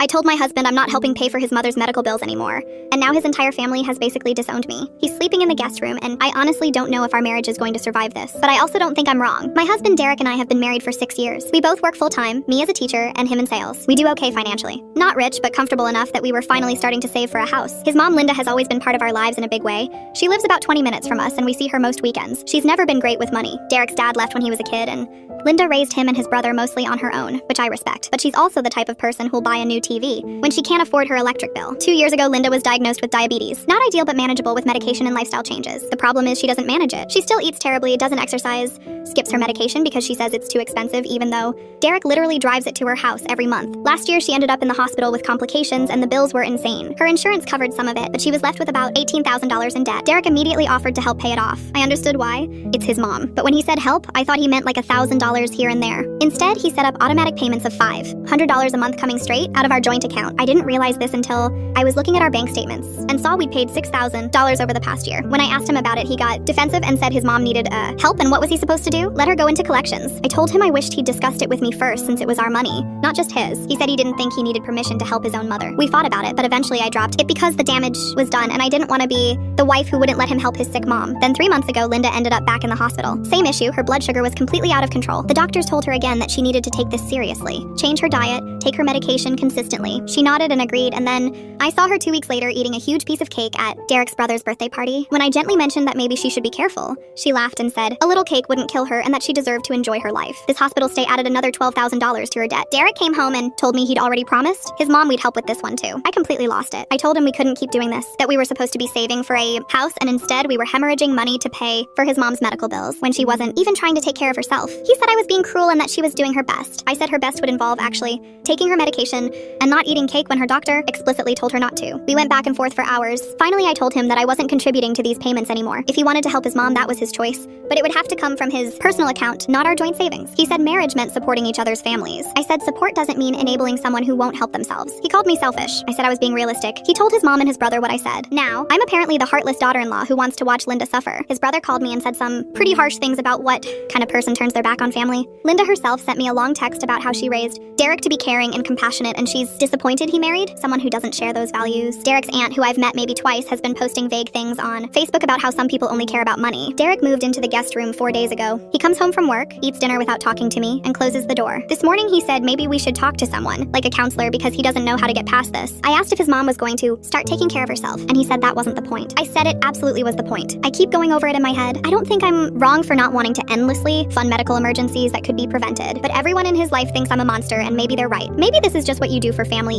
I told my husband I'm not helping pay for his mother's medical bills anymore, and now his entire family has basically disowned me. He's sleeping in the guest room, and I honestly don't know if our marriage is going to survive this. But I also don't think I'm wrong. My husband Derek and I have been married for 6 years. We both work full-time, me as a teacher and him in sales. We do okay financially. Not rich, but comfortable enough that we were finally starting to save for a house. His mom Linda has always been part of our lives in a big way. She lives about 20 minutes from us, and we see her most weekends. She's never been great with money. Derek's dad left when he was a kid, and Linda raised him and his brother mostly on her own, which I respect. But she's also the type of person who'll buy a new TV when she can't afford her electric bill. 2 years ago, Linda was diagnosed with diabetes. Not ideal, but manageable with medication and lifestyle changes. The problem is she doesn't manage it. She still eats terribly, doesn't exercise, skips her medication because she says it's too expensive, even though Derek literally drives it to her house every month. Last year, she ended up in the hospital with complications, and the bills were insane. Her insurance covered some of it, but she was left with about $18,000 in debt. Derek immediately offered to help pay it off. I understood why. It's his mom. But when he said help, I thought he meant like $1,000 here and there. Instead, he set up automatic payments of $500 a month coming straight out of our joint account. I didn't realize this until I was looking at our bank statements and saw we'd paid $6,000 over the past year. When I asked him about it, he got defensive and said his mom needed help, and what was he supposed to do? Let her go into collections. I told him I wished he'd discussed it with me first since it was our money, not just his. He said he didn't think he needed permission to help his own mother. We fought about it, but eventually I dropped it because the damage was done and I didn't want to be the wife who wouldn't let him help his sick mom. Then 3 months ago, Linda ended up back in the hospital. Same issue, her blood sugar was completely out of control. The doctors told her again that she needed to take this seriously. Change her diet, take her medication consistently. She nodded and agreed, and then I saw her 2 weeks later eating a huge piece of cake at Derek's brother's birthday party. When I gently mentioned that maybe she should be careful, she laughed and said a little cake wouldn't kill her and that she deserved to enjoy her life. This hospital stay added another $12,000 to her debt. Derek came home and told me he'd already promised his mom we'd help with this one too. I completely lost it. I told him we couldn't keep doing this, that we were supposed to be saving for a house, and instead we were hemorrhaging money to pay for his mom's medical bills when she wasn't even trying to take care of herself. He said I was being cruel and that she was doing her best. I said her best would involve actually taking her medication and not eating cake when her doctor explicitly told her not to. We went back and forth for hours. Finally, I told him that I wasn't contributing to these payments anymore. If he wanted to help his mom, that was his choice, but it would have to come from his personal account, not our joint savings. He said marriage meant supporting each other's families. I said support doesn't mean enabling someone who won't help themselves. He called me selfish. I said I was being realistic. He told his mom and his brother what I said. Now, I'm apparently the heartless daughter-in-law who wants to watch Linda suffer. His brother called me and said some pretty harsh things about what kind of person turns their back on family. Linda herself sent me a long text about how she raised Derek to be caring and compassionate, and she's disappointed he married someone who doesn't share those values. Derek's aunt, who I've met maybe twice, has been posting vague things on Facebook about how some people only care about money. Derek moved into the guest room 4 days ago. He comes home from work, eats dinner without talking to me, and closes the door. This morning he said maybe we should talk to someone, like a counselor, because he doesn't know how to get past this. I asked if his mom was going to start taking care of herself, and he said that wasn't the point. I said it absolutely was the point. I keep going over it in my head. I don't think I'm wrong for not wanting to endlessly fund medical emergencies that could be prevented, but everyone in his life thinks I'm a monster, and maybe they're right. Maybe this is just what you do for family,